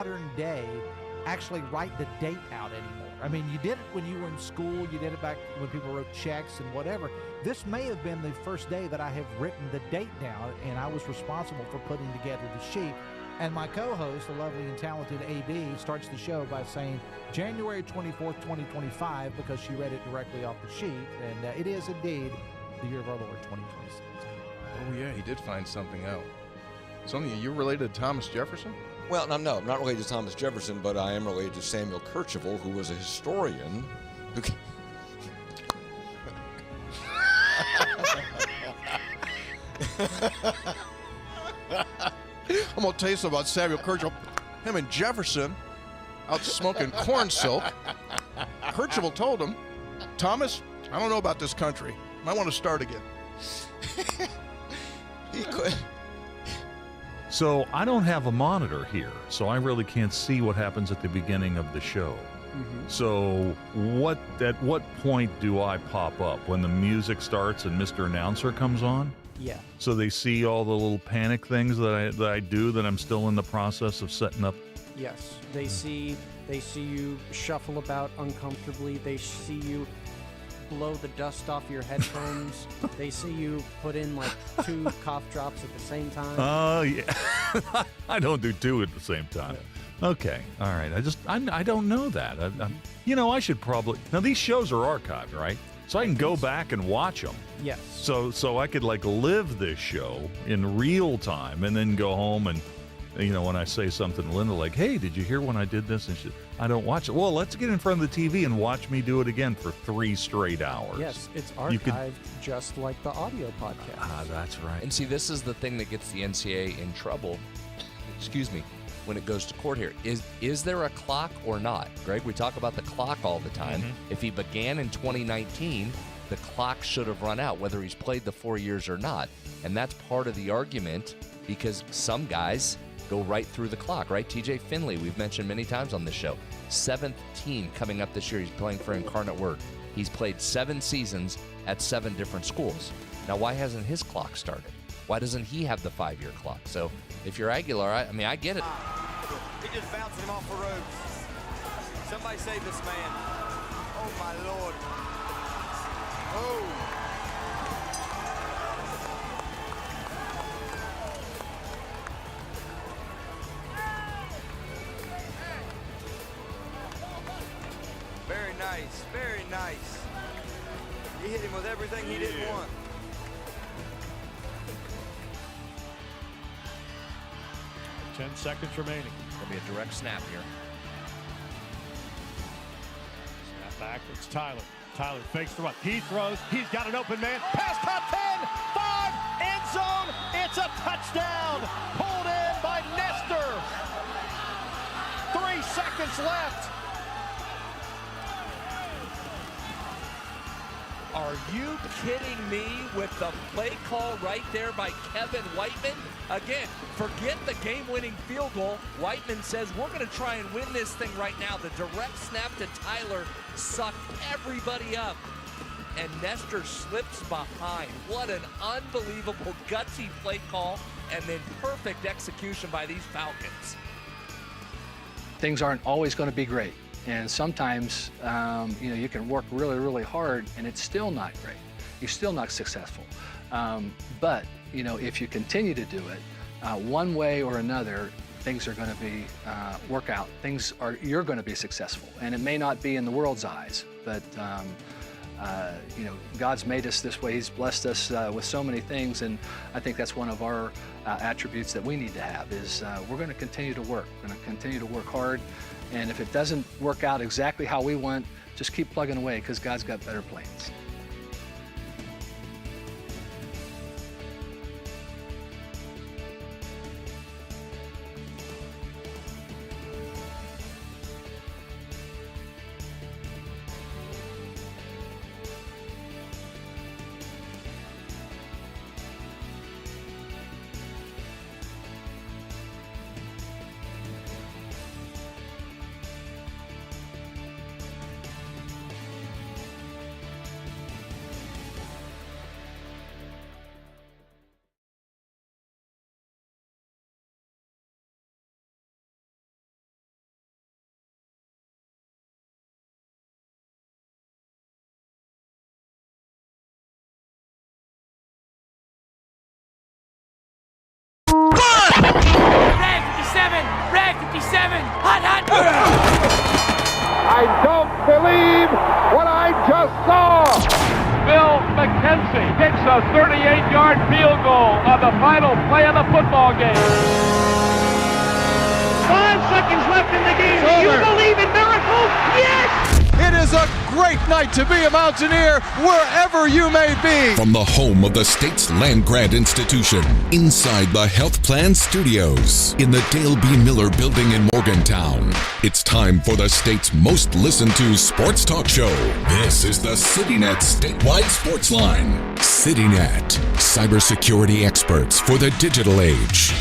modern day actually write the date out anymore. I mean, you did it when you were in school, you did it back when people wrote checks and whatever. This may have been the first day that I have written the date down, and I was responsible for putting together the sheet. And my co-host, the lovely and talented AB, starts the show by saying January 24th, 2025, because she read it directly off the sheet. And it is indeed the year of our Lord, 2026. Oh, yeah, he did find something out. Something, you're related to Thomas Jefferson? Well, no, I'm not related to Thomas Jefferson, but I am related to Samuel Kercheval, who was a historian. I'm going to tell you something about Samuel Kercheval. Him and Jefferson out smoking corn silk. Kercheval told him, Thomas, I don't know about this country. Might want to start again. He could. So I don't have a monitor here, so I really can't see what happens at the beginning of the show. Mm-hmm. So at what point do I pop up? When the music starts and Mr. Announcer comes on? Yeah. So they see all the little panic things that I do that I'm still in the process of setting up? Yes. They see you shuffle about uncomfortably. They see you blow the dust off your headphones. They see you put in like 2 cough drops at the same time. Oh, yeah. I don't do 2 at the same time. Yeah. Okay. All right. I don't know that. I should probably. Now, these shows are archived, right? So I can go back and watch them. Yes. So I could like live this show in real time and then go home and, when I say something to Linda like, hey, did you hear when I did this? And I don't watch it. Well, let's get in front of the TV and watch me do it again for 3 straight hours. Yes, it's archived just like the audio podcast. Ah, that's right. And see, this is the thing that gets the NCAA in trouble, when it goes to court here. Is there a clock or not? Greg, we talk about the clock all the time. Mm-hmm. If he began in 2019, the clock should have run out, whether he's played the 4 years or not. And that's part of the argument, because some guys go right through the clock, right? TJ Finley, we've mentioned many times on this show. 7th team coming up this year. He's playing for Incarnate Word. He's played 7 seasons at 7 different schools. Now, why hasn't his clock started? Why doesn't he have the 5-year clock? So if you're Aguilar, I get it. He just bounced him off the ropes. Somebody save this man. Oh, my Lord. Oh. Very nice, very nice. He hit him with everything he didn't want. Ten seconds remaining. It'll be a direct snap here. Snap back. It's Tyler. Tyler fakes the run. He throws. He's got an open man. Pass top 10. 5. End zone. It's a touchdown. Pulled in by Nestor. 3 seconds left. Are you kidding me with the play call right there by Kevin Whiteman? Again, forget the game-winning field goal. Whiteman says, we're going to try and win this thing right now. The direct snap to Tyler sucked everybody up, and Nestor slips behind. What an unbelievable gutsy play call, and then perfect execution by these Falcons. Things aren't always going to be great. And sometimes, you can work really, really hard and it's still not great. You're still not successful. But, if you continue to do it, one way or another, things are going to be, work out. You're going to be successful. And it may not be in the world's eyes, but, God's made us this way. He's blessed us with so many things. And I think that's one of our attributes that we need to have is we're going to continue to work. We're going to continue to work hard. And if it doesn't work out exactly how we want, just keep plugging away because God's got better plans. Hot. I don't believe what I just saw. Bill McKenzie kicks a 38-yard field goal on the final play of the football game. 5 seconds left in the game. Do you believe in miracles? Yes! It is a great night to be a Mountaineer wherever you may be. From the home of the state's land-grant institution, inside the Health Plan Studios, in the Dale B. Miller Building in Morgantown, it's time for the state's most listened to sports talk show. This is the CityNet Statewide Sportsline. CityNet, cybersecurity experts for the digital age.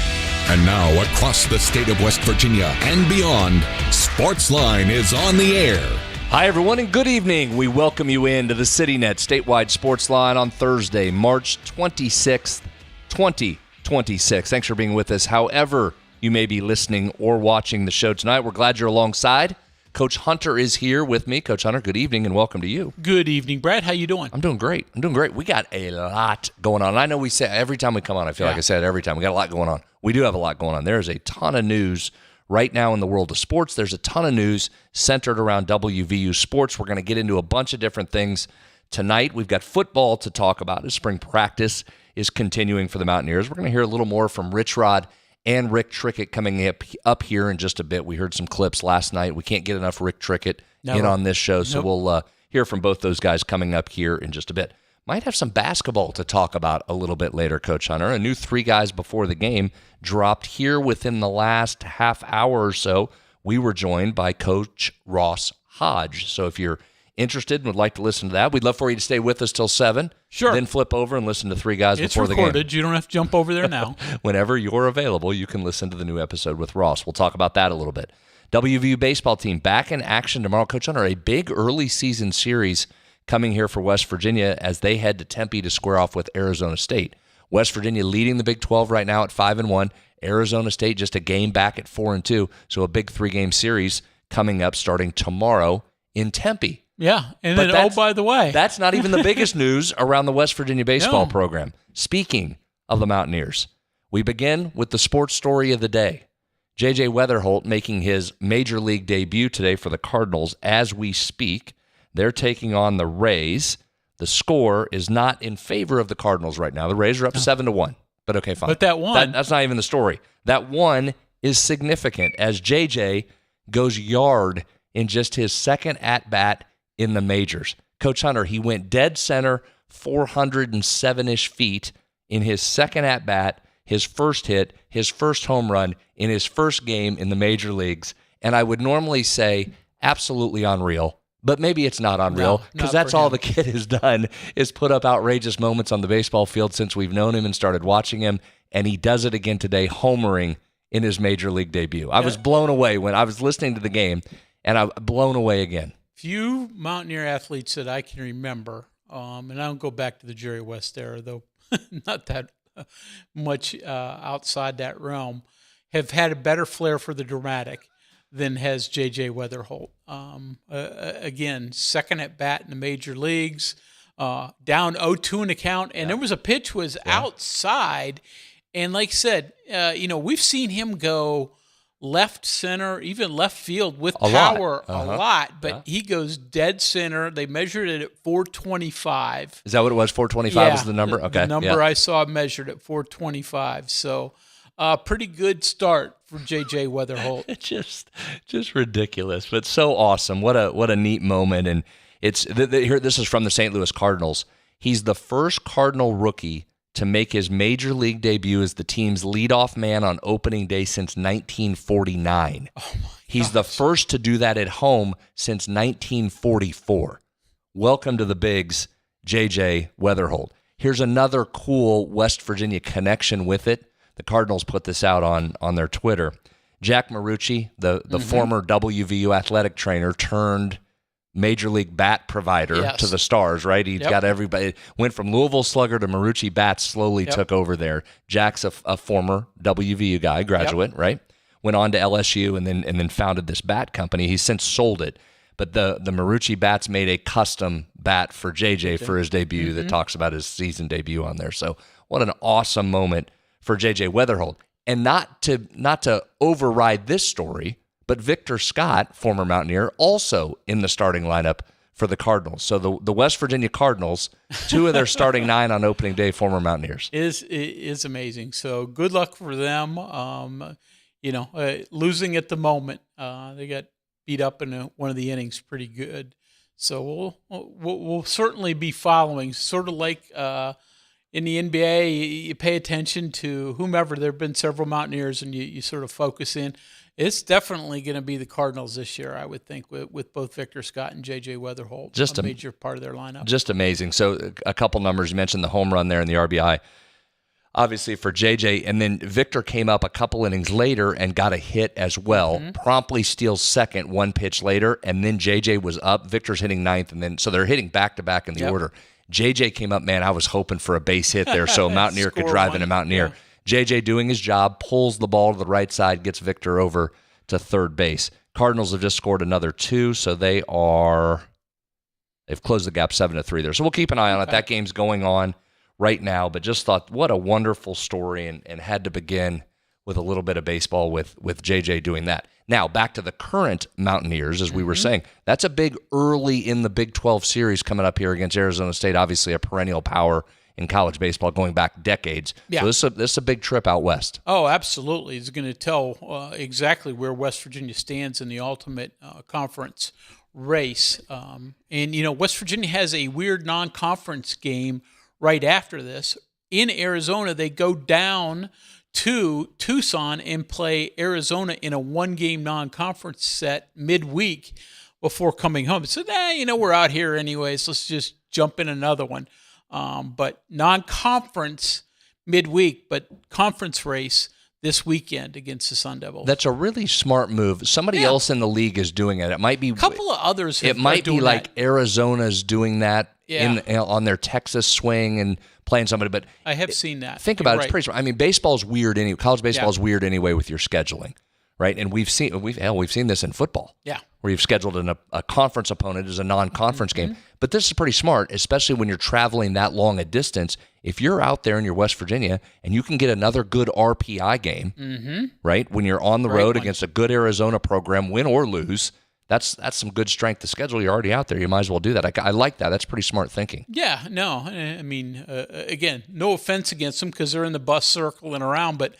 And now, across the state of West Virginia and beyond, Sportsline is on the air. Hi, everyone, and good evening. We welcome you into the CityNet Statewide Sportsline on Thursday, March 26th, 2026. Thanks for being with us, however you may be listening or watching the show tonight. We're glad you're alongside. Coach Hunter is here with me. Coach Hunter, good evening and welcome to you. Good evening, Brad. How you doing? I'm doing great. We got a lot going on. I know we say every time we come on, I feel like I said every time, we got a lot going on. We do have a lot going on. There is a ton of news right now in the world of sports. There's a ton of news centered around WVU sports. We're going to get into a bunch of different things tonight. We've got football to talk about as spring practice is continuing for the Mountaineers. We're going to hear a little more from Rich Rod and Rick Trickett coming up here in just a bit. We heard some clips last night. We can't get enough Rick Trickett in on this show, so we'll hear from both those guys coming up here in just a bit. Might have some basketball to talk about a little bit later, Coach Hunter. A new 3 guys before the game dropped here within the last half hour or so. We were joined by Coach Ross Hodge. So if you're interested and would like to listen to that, we'd love for you to stay with us till 7. Sure. Then flip over and listen to 3 guys before the game. It's recorded. You don't have to jump over there now. Whenever you're available, you can listen to the new episode with Ross. We'll talk about that a little bit. WVU baseball team back in action tomorrow. Coach Hunter, a big early season series coming here for West Virginia as they head to Tempe to square off with Arizona State. West Virginia leading the Big 12 right now at 5-1. Arizona State just a game back at 4-2. So a big 3-game series coming up starting tomorrow in Tempe. Yeah, and then, by the way. That's not even the biggest news around the West Virginia baseball program. Speaking of the Mountaineers, we begin with the sports story of the day. JJ Wetherholt making his major league debut today for the Cardinals as we speak. They're taking on the Rays. The score is not in favor of the Cardinals right now. The Rays are up 7-1. But okay, fine. But that one. That's not even the story. That one is significant as JJ goes yard in just his second at-bat in the majors. Coach Hunter, he went dead center 407-ish feet in his second at-bat, his first hit, his first home run in his first game in the major leagues. And I would normally say absolutely unreal. But maybe it's not unreal because that's all the kid has done is put up outrageous moments on the baseball field since we've known him and started watching him. And he does it again today, homering in his major league debut. I was blown away when I was listening to the game, and I'm blown away again. Few Mountaineer athletes that I can remember, and I don't go back to the Jerry West era, though not that much outside that realm, have had a better flair for the dramatic than has JJ Wetherholt. Again, second at bat in the major leagues, down 0-2 in the count, and there was a pitch was outside, and like I said, we've seen him go left center, even left field with power a lot, but he goes dead center. They measured it at 425. Is that what it was? 425 was the number? Okay. The number I saw measured at 425. So pretty good start for JJ Wetherholt. just ridiculous, but so awesome. What a neat moment. And it's here. This is from the St. Louis Cardinals. He's the first Cardinal rookie to make his major league debut as the team's leadoff man on opening day since 1949. He's the first to do that at home since 1944. Welcome to the bigs, JJ Wetherholt. Here's another cool West Virginia connection with it. The Cardinals put this out on their Twitter. Jack Marucci, the former WVU athletic trainer turned Major League bat provider to the Stars, right? He's got everybody. Went from Louisville Slugger to Marucci Bats, slowly took over there. Jack's a former WVU guy, graduate, right? Went on to LSU and then founded this bat company. He's since sold it. But the Marucci Bats made a custom bat for JJ for his debut that talks about his season debut on there. So what an awesome moment for JJ Wetherholt. And not to override this story, but Victor Scott, former Mountaineer, also in the starting lineup for the Cardinals. So the West Virginia Cardinals, 2 of their starting 9 on opening day, former Mountaineers. Is amazing. So good luck for them. Losing at the moment, they got beat up in one of the innings pretty good. So we'll certainly be following. Sort of like in the NBA, you pay attention to whomever. There have been several Mountaineers, and you sort of focus in. It's definitely going to be the Cardinals this year, I would think, with both Victor Scott and JJ Wetherholt, just a major part of their lineup. Just amazing. So a couple numbers. You mentioned the home run there and the RBI, obviously for JJ, and then Victor came up a couple innings later and got a hit as well, promptly steals second 1 pitch later, and then JJ was up. Victor's hitting ninth, and then so they're hitting back-to-back in the order. JJ came up, man, I was hoping for a base hit there so a Mountaineer could drive in a Mountaineer. Yeah. JJ doing his job, pulls the ball to the right side, gets Victor over to third base. Cardinals have just scored another 2, so they've closed the gap 7-3 there. So we'll keep an eye on it. That game's going on right now, but just thought what a wonderful story, and had to begin with a little bit of baseball with JJ doing that. Now, back to the current Mountaineers, as we were saying, that's a big early in the Big 12 series coming up here against Arizona State, obviously a perennial power in college baseball going back decades. Yeah. So this is a big trip out west. Oh, absolutely. It's going to tell exactly where West Virginia stands in the ultimate conference race. West Virginia has a weird non-conference game right after this. In Arizona, they go down to Tucson and play Arizona in a 1-game non-conference set midweek before coming home. So, we're out here anyways. Let's just jump in another one. But non-conference midweek, but conference race this weekend against the Sun Devils. That's a really smart move. Somebody else in the league is doing it. It might be a couple of others. It might be like Arizona's doing that on their Texas swing and playing somebody. But I have seen that. Think about it. It's pretty smart. I mean, baseball's weird. College baseball is weird anyway with your scheduling, right? And we've seen this in football. Yeah. Where you've scheduled a conference opponent as a non-conference game. But this is pretty smart, especially when you're traveling that long a distance. If you're out there in your West Virginia and you can get another good RPI game, right, when you're on the road against a good Arizona program, win or lose, that's some good strength to schedule. You're already out there. You might as well do that. I like that. That's pretty smart thinking. Yeah, no. I mean, again, no offense against them because they're in the bus circle and around, but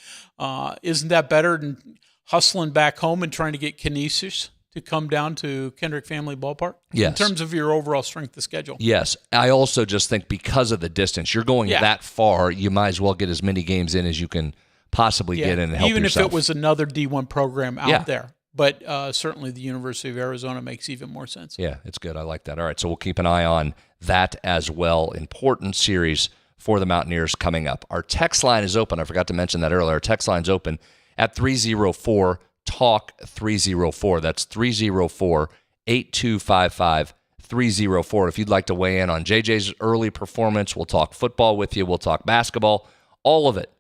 isn't that better than hustling back home and trying to get Canisius to come down to Kendrick Family Ballpark? Yes. In terms of your overall strength of schedule. Yes. I also just think because of the distance, you're going that far, you might as well get as many games in as you can possibly get in and help even yourself. Even if it was another D1 program out there. But certainly the University of Arizona makes even more sense. Yeah, it's good. I like that. All right, so we'll keep an eye on that as well. Important series for the Mountaineers coming up. Our text line is open. I forgot to mention that earlier. Our text line's open at 304 Talk 304. That's 304-8255-304. If you'd like to weigh in on JJ's early performance, we'll talk football with you. We'll talk basketball, all of it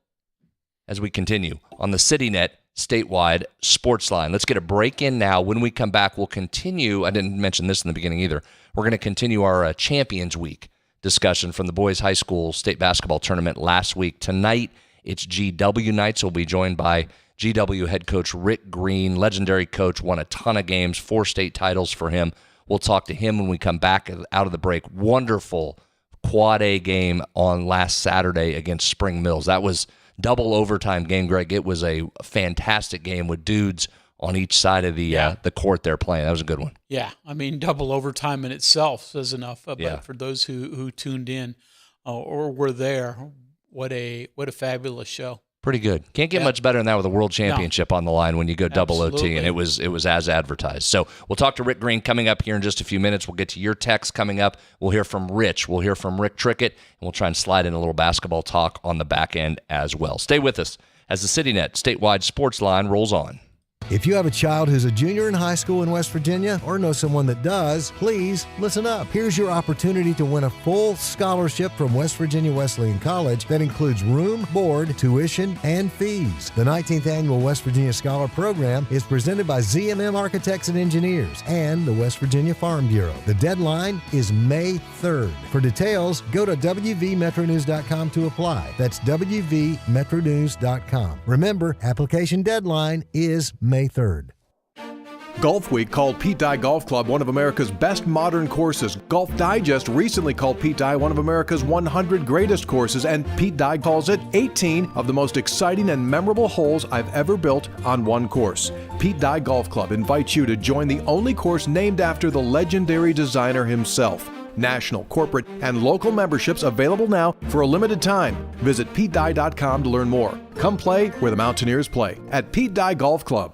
as we continue on the CityNet statewide Sportsline. Let's get a break in now. When we come back, we'll continue. I didn't mention this in the beginning either. We're going to continue our Champions Week discussion from the boys' high school state basketball tournament last week. Tonight, it's GW night, so we'll be joined by GW head coach Rick Greene, legendary coach, won a ton of games, 4 state titles for him. We'll talk to him when we come back out of the break. Wonderful Quad A game on last Saturday against Spring Mills. That was double overtime game, Greg. It was a fantastic game with dudes on each side of the court they're playing. That was a good one. Yeah, I mean, double overtime in itself says enough. But for those who tuned in or were there, what a fabulous show. Pretty good. Can't get much better than that with a world championship on the line when you go double OT, and it was as advertised. So we'll talk to Rick Greene coming up here in just a few minutes. We'll get to your text coming up. We'll hear from Rich. We'll hear from Rick Trickett, and we'll try and slide in a little basketball talk on the back end as well. Stay with us as the CityNet statewide sports line rolls on. If you have a child who's a junior in high school in West Virginia or know someone that does, please listen up. Here's your opportunity to win a full scholarship from West Virginia Wesleyan College that includes room, board, tuition, and fees. The 19th Annual West Virginia Scholar Program is presented by ZMM Architects and Engineers and the West Virginia Farm Bureau. The deadline is May 3rd. For details, go to wvmetronews.com to apply. That's wvmetronews.com. Remember, application deadline is May 3rd. Golf Week called Pete Dye Golf Club one of America's best modern courses. Golf Digest recently called Pete Dye one of America's 100 greatest courses, and Pete Dye calls it 18 of the most exciting and memorable holes I've ever built on one course. Pete Dye Golf Club invites you to join the only course named after the legendary designer himself. National, corporate, and local memberships available now for a limited time. Visit PeteDye.com to learn more. Come play where the Mountaineers play at Pete Dye Golf Club.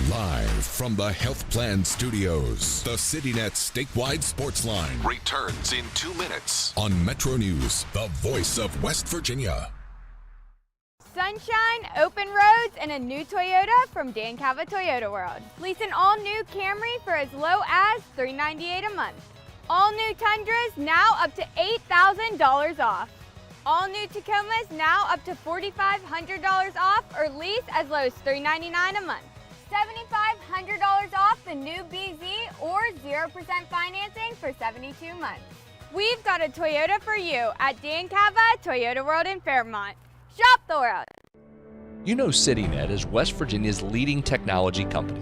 Live from the Health Plan Studios, the CityNet statewide Sportsline returns in 2 minutes on Metro News, the voice of West Virginia. Sunshine, open roads, and a new Toyota from Dan Cava Toyota World. Lease an all-new Camry for as low as $398 a month. All new Tundras now up to $8,000 off. All new Tacomas now up to $4,500 off, or lease as low as $399 a month. $7,500 off the new BZ or 0% financing for 72 months. We've got a Toyota for you at Dan Cava Toyota World in Fairmont. Shop the world. You know CityNet is West Virginia's leading technology company.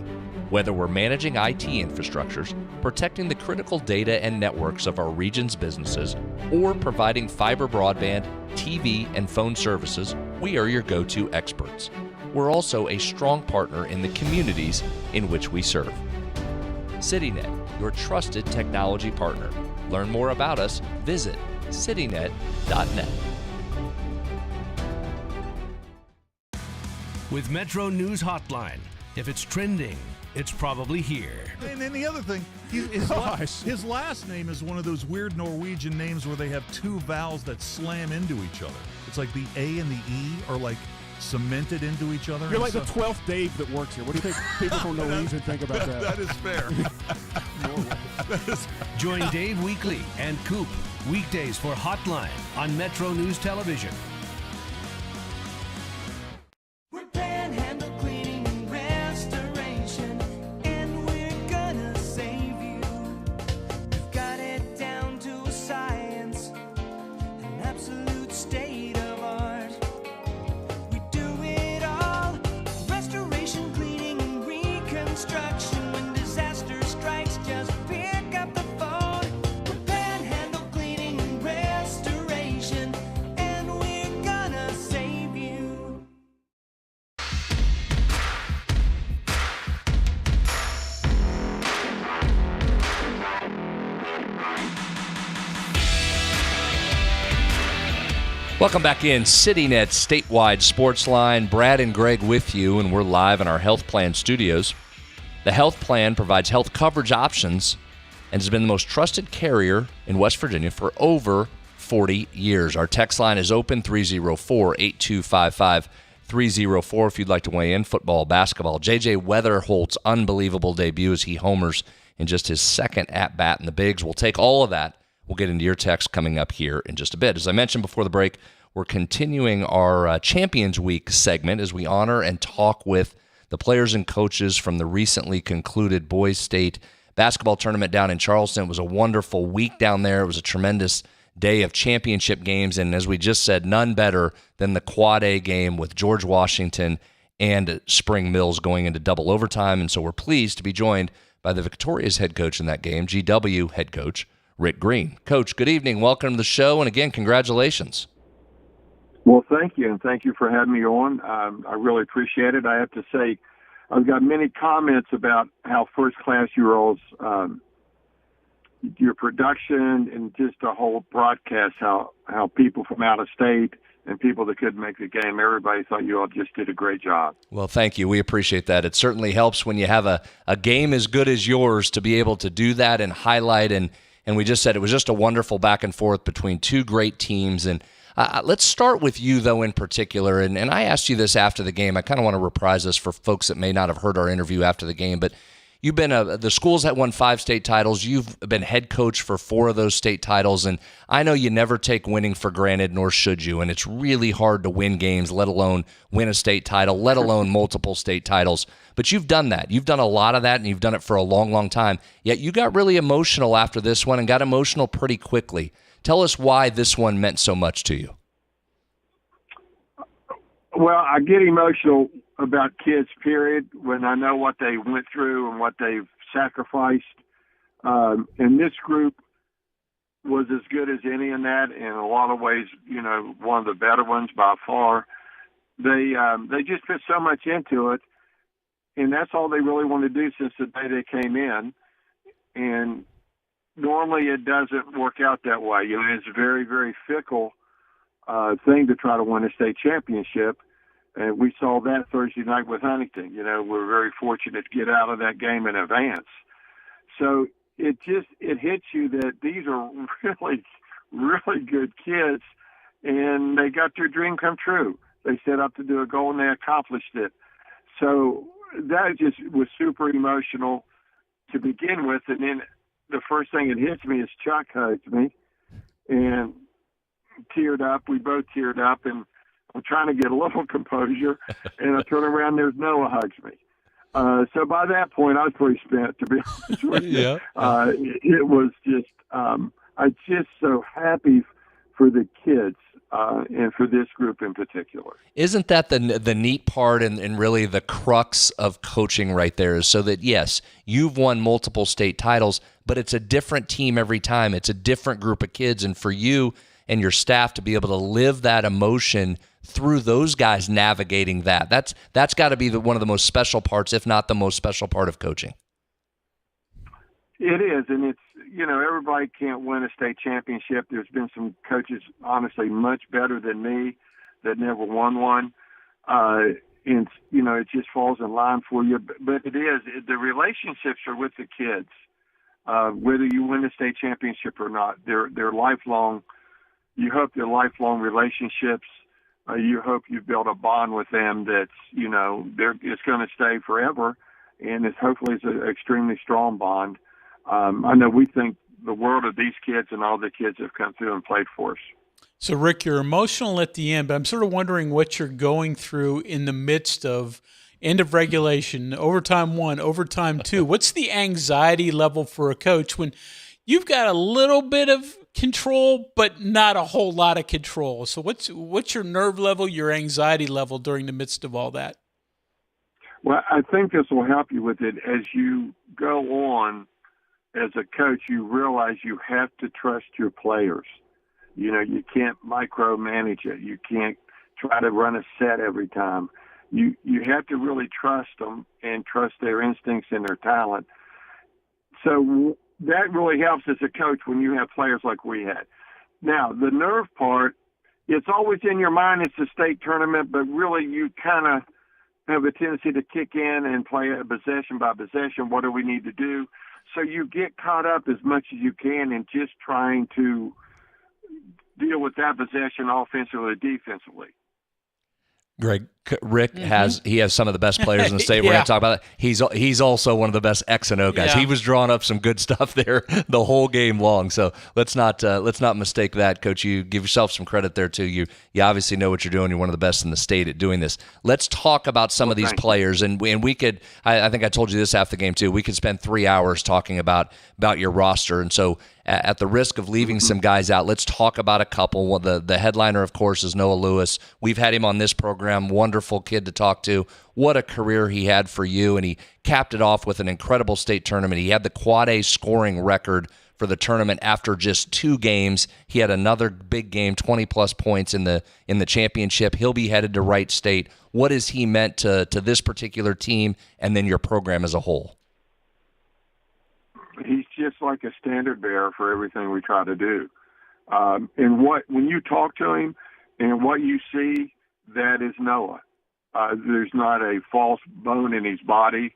Whether we're managing IT infrastructures, protecting the critical data and networks of our region's businesses, or providing fiber broadband, TV, and phone services, we are your go-to experts. We're also a strong partner in the communities in which we serve. CityNet, your trusted technology partner. Learn more about us, visit citynet.net. With Metro News Hotline, if it's trending, it's probably here. And then the other thing, his last name is one of those weird Norwegian names where they have two vowels that slam into each other. It's like the A and the E are like cemented into each other. You're like the 12th Dave that works here. What do you think people from Norwegian think about that? That is fair. Join Dave Weekly and Coop weekdays for Hotline on Metro News Television. Welcome back in. CityNet statewide Sportsline. Brad and Greg with you, and we're live in our Health Plan studios. The Health Plan provides health coverage options and has been the most trusted carrier in West Virginia for over 40 years. Our text line is open, 304-8255-304 if you'd like to weigh in. Football, basketball. JJ Wetherholt's unbelievable debut as he homers in just his second at-bat in the Bigs. We'll take all of that. We'll get into your text coming up here in just a bit. As I mentioned before the break, we're continuing our Champions Week segment as we honor and talk with the players and coaches from the recently concluded Boys State basketball tournament down in Charleston. It was a wonderful week down there. It was a tremendous day of championship games, and as we just said, none better than the Quad A game with George Washington and Spring Mills going into double overtime. And so we're pleased to be joined by the Victoria's head coach in that game, GW head coach Rick Greene. Coach, good evening. Welcome to the show, and again, congratulations. Well, thank you, and thank you for having me on. I really appreciate it. I have to say, I've got many comments about how first-class you all's, your production and just the whole broadcast, how people from out of state and people that couldn't make the game, everybody thought you all just did a great job. Well, thank you. We appreciate that. It certainly helps when you have a game as good as yours to be able to do that and highlight. And we just said it was just a wonderful back and forth between two great teams. And Let's start with you, though, in particular. And I asked you this after the game. I kind of want to reprise this for folks that may not have heard our interview after the game. But you've been the schools that won 5 state titles. You've been head coach for 4 of those state titles. And I know you never take winning for granted, nor should you. And it's really hard to win games, let alone win a state title, let alone multiple state titles. But you've done that. You've done a lot of that, and you've done it for a long, long time. Yet you got really emotional after this one and got emotional pretty quickly. Tell us why this one meant so much to you. Well, I get emotional about kids, period, when I know what they went through and what they've sacrificed. And this group was as good as any in that. In a lot of ways, one of the better ones by far. They just put so much into it. And that's all they really want to do since the day they came in. And normally it doesn't work out that way. It's a very, very fickle thing to try to win a state championship. And we saw that Thursday night with Huntington. We're very fortunate to get out of that game in advance. So it hits you that these are really, really good kids, and they got their dream come true. They set up to do a goal, and they accomplished it. So that just was super emotional to begin with. And then the first thing that hits me is Chuck hugs me and teared up. We both teared up, and I'm trying to get a little composure. And I turn around, there's Noah hugs me. So by that point, I was pretty spent, to be honest with you. Yeah. It was just, I'm just so happy for the kids. And for this group in particular. Isn't that the neat part and really the crux of coaching right there, is so that, yes, you've won multiple state titles, but it's a different team every time. It's a different group of kids. And for you and your staff to be able to live that emotion through those guys navigating that's got to be one of the most special parts, if not the most special part of coaching. It is, and it's, everybody can't win a state championship. There's been some coaches, honestly, much better than me that never won one. And, it just falls in line for you. But the relationships are with the kids. Whether you win a state championship or not, they're lifelong. You hope they're lifelong relationships. You hope you build a bond with them that's, it's going to stay forever. And hopefully it's an extremely strong bond. I know we think the world of these kids and all the kids have come through and played for us. So, Rick, you're emotional at the end, but I'm sort of wondering what you're going through in the midst of end of regulation, overtime 1, overtime 2. What's the anxiety level for a coach when you've got a little bit of control, but not a whole lot of control? So what's your nerve level, your anxiety level during the midst of all that? Well, I think this will help you with it. As you go on, as a coach, you realize you have to trust your players. You can't micromanage it. You can't try to run a set every time. You have to really trust them and trust their instincts and their talent. So that really helps as a coach when you have players like we had. Now, the nerve part, it's always in your mind. It's a state tournament, but really you kind of have a tendency to kick in and play it possession by possession. What do we need to do? So you get caught up as much as you can in just trying to deal with that possession offensively or defensively. Greg, Rick has some of the best players in the state. We're going to talk about that. He's also one of the best X and O guys. Yeah. He was drawing up some good stuff there the whole game long. So let's not mistake that, Coach. You give yourself some credit there too. You obviously know what you're doing. You're one of the best in the state at doing this. Let's talk about some of these players, and we could. I think I told you this after the game too. We could spend 3 hours talking about your roster, and so at the risk of leaving some guys out, let's talk about a couple. Well, the headliner, of course, is Noah Lewis. We've had him on this program. Wonderful kid to talk to. What a career he had for you, and he capped it off with an incredible state tournament. He had the Quad A scoring record for the tournament after just 2 games. He had another big game, 20-plus points in the championship. He'll be headed to Wright State. What has he meant to this particular team and then your program as a whole? He's just like a standard bearer for everything we try to do. And when you talk to him and what you see, that is Noah. There's not a false bone in his body.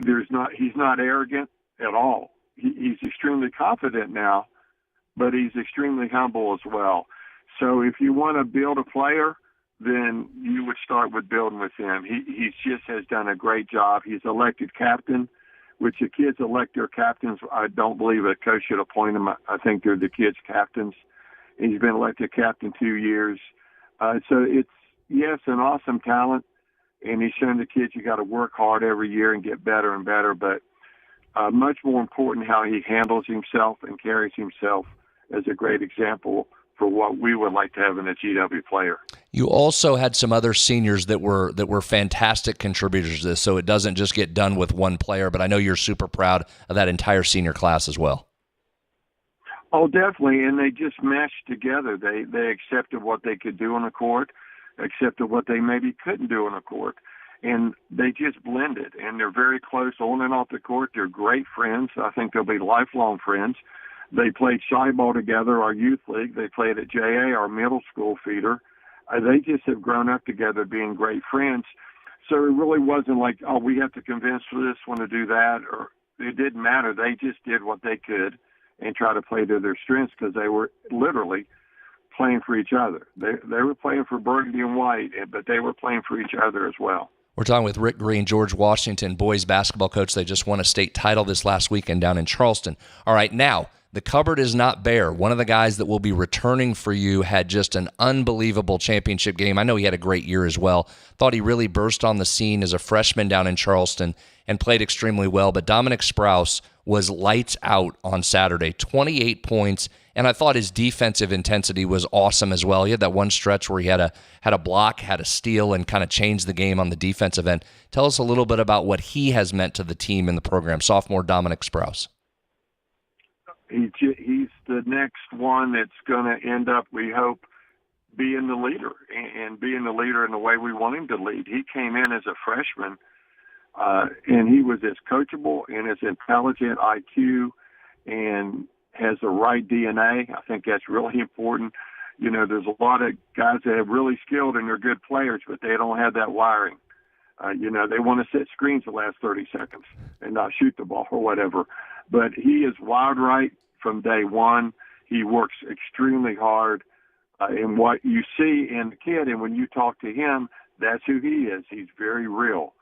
He's not arrogant at all. He's extremely confident now, but he's extremely humble as well. So if you want to build a player, then you would start with building with him. He just has done a great job. He's elected captain, which the kids elect their captains. I don't believe a coach should appoint them. I think they're the kids' captains. He's been elected captain 2 years. So it's, yes, an awesome talent, and he's shown the kids you got to work hard every year and get better and better. But much more important how he handles himself and carries himself as a great example for what we would like to have in a GW player. You also had some other seniors that were fantastic contributors to this, so it doesn't just get done with one player, but I know you're super proud of that entire senior class as well. Oh, definitely, and they just meshed together. They accepted what they could do on the court, accepted what they maybe couldn't do on the court, and they just blended, and they're very close on and off the court. They're great friends. I think they'll be lifelong friends. They played shy ball together, our youth league. They played at JA, our middle school feeder. They just have grown up together being great friends. So it really wasn't like, oh, we have to convince this one to do that, or it didn't matter. They just did what they could and try to play to their strengths because they were literally playing for each other. They were playing for Burgundy and White, but they were playing for each other as well. We're talking with Rick Greene, George Washington boys basketball coach. They just won a state title this last weekend down in Charleston. All right, now, the cupboard is not bare. One of the guys that will be returning for you had just an unbelievable championship game. I know he had a great year as well. Thought he really burst on the scene as a freshman down in Charleston and played extremely well. But Dominic Sprouse was lights out on Saturday, 28 points, and I thought his defensive intensity was awesome as well. He had that one stretch where he had a block, had a steal, and kind of changed the game on the defensive end. Tell us a little bit about what he has meant to the team in the program, sophomore Dominic Sprouse. He's the next one that's going to end up, we hope, being the leader and being the leader in the way we want him to lead. He came in as a freshman, and he was as coachable and as intelligent IQ and has the right DNA. I think that's really important. You know, there's a lot of guys that have really skilled and they're good players, but they don't have that wiring. You know, they want to set screens the last 30 seconds and not shoot the ball or whatever. But he is wild right from day one. He works extremely hard. And what you see in the kid, and when you talk to him, that's who he is. He's very real.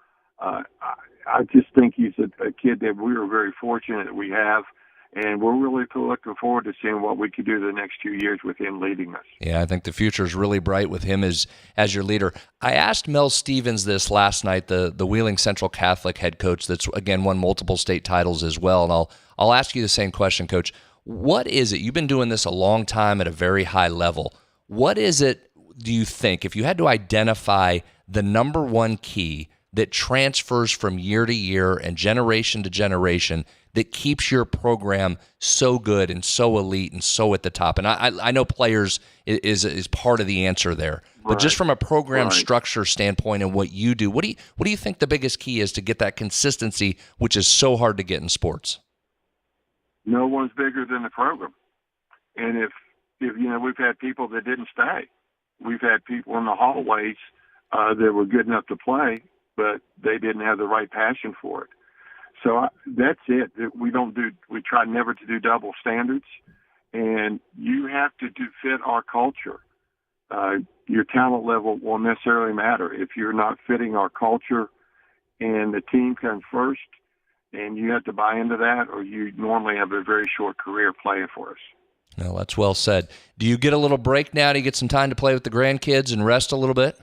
I just think he's a kid that we are very fortunate that we have. And we're really looking forward to seeing what we could do the next 2 years with him leading us. Yeah, I think the future is really bright with him as your leader. I asked Mel Stevens this last night, the Wheeling Central Catholic head coach that's, again, won multiple state titles as well. And I'll ask you the same question, Coach. What is it? You've been doing this a long time at a very high level. What is it, do you think, if you had to identify the number one key that transfers from year to year and generation to generation that keeps your program so good and so elite and so at the top? And I know players is part of the answer there, but just from a program structure standpoint and what you do, what do you think the biggest key is to get that consistency, which is so hard to get in sports? No one's bigger than the program. And if you know, we've had people that didn't stay. We've had people in the hallways that were good enough to play, but they didn't have the right passion for it. So that's it. We try never to do double standards, and you have to fit our culture. Your talent level won't necessarily matter if you're not fitting our culture, and the team comes first, and you have to buy into that, or you normally have a very short career playing for us. No, that's well said. Do you get a little break now? Do you get some time to play with the grandkids and rest a little bit?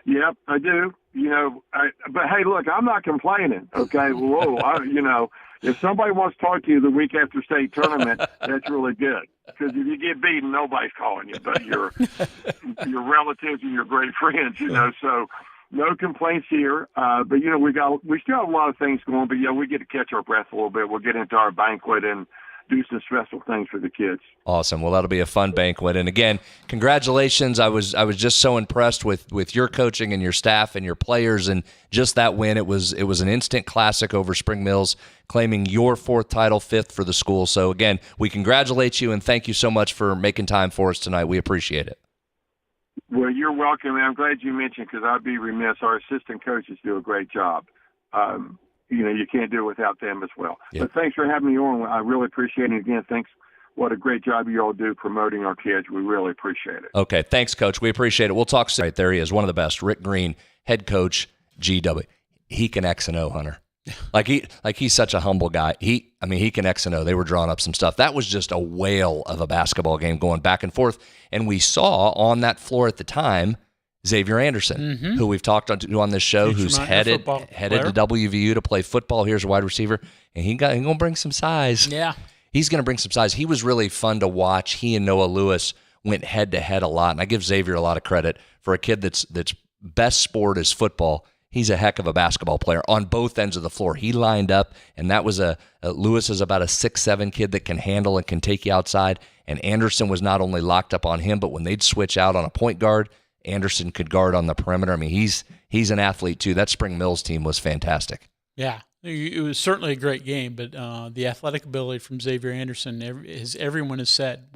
Yep, I do. You know, but hey, look, I'm not complaining. Okay, you know, if somebody wants to talk to you the week after state tournament, that's really good. Because if you get beaten, nobody's calling you, but your relatives and your great friends. You know, so no complaints here. But you know, we still have a lot of things going. But yeah, we get to catch our breath a little bit. We'll get into our banquet and do some special things for the kids. Awesome. Well, that'll be a fun banquet. And again, congratulations. I was just so impressed with your coaching and your staff and your players, and just that win. It was an instant classic over Spring Mills, claiming your fourth title, fifth for the school. So again, we congratulate you and thank you so much for making time for us tonight. We appreciate it. Well, you're welcome. And I'm glad you mentioned, because I'd be remiss. Our assistant coaches do a great job. You know, you can't do it without them as well. Yep. But thanks for having me on. I really appreciate it. Again, thanks what a great job you all do promoting our kids. We really appreciate it. Okay, thanks, Coach. We appreciate it. We'll talk soon. Right, there he is, one of the best, Rick Greene, head coach, GW. He can X and O, Hunter. He's such a humble guy. He can X and O. They were drawing up some stuff. That was just a whale of a basketball game going back and forth. And we saw on that floor at the time Xavier Anderson, who we've talked on this show, who's headed to WVU to play football. Here's a wide receiver, and he's going to bring some size. Yeah. He's going to bring some size. He was really fun to watch. He and Noah Lewis went head-to-head a lot, and I give Xavier a lot of credit for a kid that's best sport is football. He's a heck of a basketball player on both ends of the floor. He lined up, and that was Lewis is about a 6'7" kid that can handle and can take you outside, and Anderson was not only locked up on him, but when they'd switch out on a point guard, Anderson could guard on the perimeter. I mean, he's an athlete too. That Spring Mills team was fantastic. Yeah, it was certainly a great game, but the athletic ability from Xavier Anderson, as everyone has said,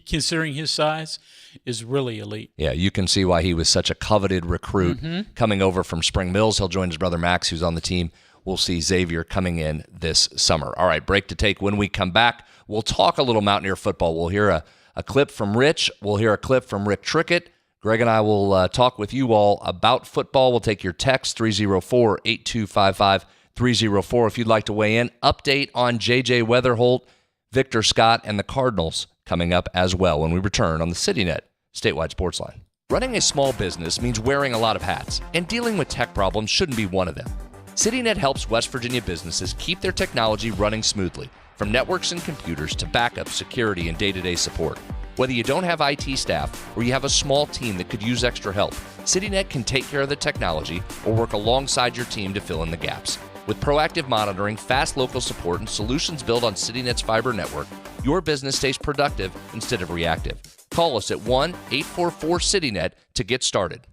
considering his size, is really elite. Yeah, you can see why he was such a coveted recruit coming over from Spring Mills. He'll join his brother Max, who's on the team. We'll see Xavier coming in this summer. All right, break to take. When we come back, we'll talk a little Mountaineer football. We'll hear a clip from Rich. We'll hear a clip from Rick Trickett. Greg and I will talk with you all about football. We'll take your text, 304-8255-304 if you'd like to weigh in. Update on JJ Wetherholt, Victor Scott, and the Cardinals coming up as well when we return on the CityNet Statewide Sportsline. Running a small business means wearing a lot of hats, and dealing with tech problems shouldn't be one of them. CityNet helps West Virginia businesses keep their technology running smoothly, from networks and computers to backup, security, and day-to-day support. Whether you don't have IT staff or you have a small team that could use extra help, CityNet can take care of the technology or work alongside your team to fill in the gaps. With proactive monitoring, fast local support, and solutions built on CityNet's fiber network, your business stays productive instead of reactive. Call us at 1-844-CityNet to get started.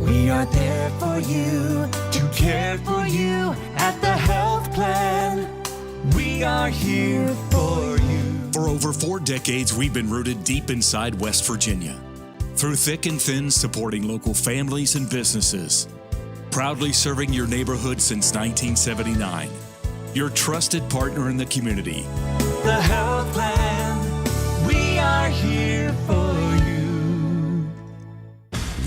We are there for you, to care for you at the health plan. We are here for you. For over 4 decades, we've been rooted deep inside West Virginia. Through thick and thin, supporting local families and businesses. Proudly serving your neighborhood since 1979. Your trusted partner in the community. The health plan, we are here for you.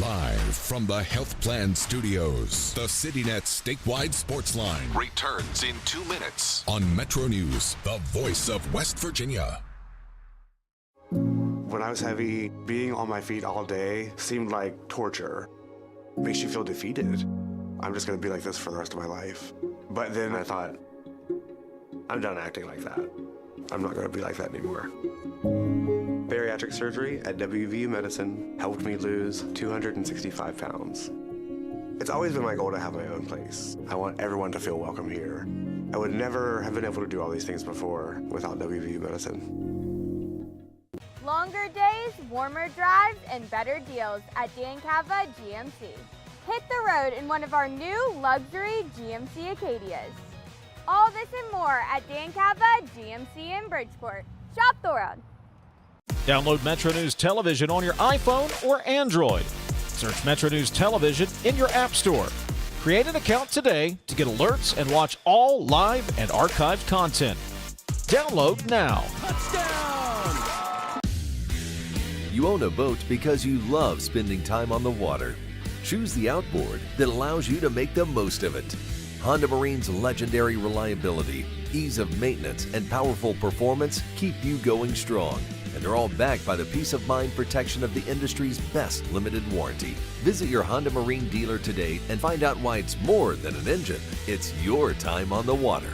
Live from the Health Plan Studios, the CityNet Statewide Sportsline returns in 2 minutes on Metro News, the voice of West Virginia. When I was heavy, being on my feet all day seemed like torture. It makes you feel defeated. I'm just going to be like this for the rest of my life. But then I thought, I'm done acting like that. I'm not going to be like that anymore. Bariatric surgery at WVU Medicine helped me lose 265 pounds. It's always been my goal to have my own place. I want everyone to feel welcome here. I would never have been able to do all these things before without WVU Medicine. Longer days, warmer drives, and better deals at Dan Cava GMC. Hit the road in one of our new luxury GMC Acadias. All this and more at Dan Cava GMC in Bridgeport. Shop the world. Download Metro News Television on your iPhone or Android. Search Metro News Television in your app store. Create an account today to get alerts and watch all live and archived content. Download now. You own a boat because you love spending time on the water. Choose the outboard that allows you to make the most of it. Honda Marine's legendary reliability, ease of maintenance, and powerful performance keep you going strong. And they're all backed by the peace of mind protection of the industry's best limited warranty. Visit your Honda Marine dealer today and find out why it's more than an engine. It's your time on the water.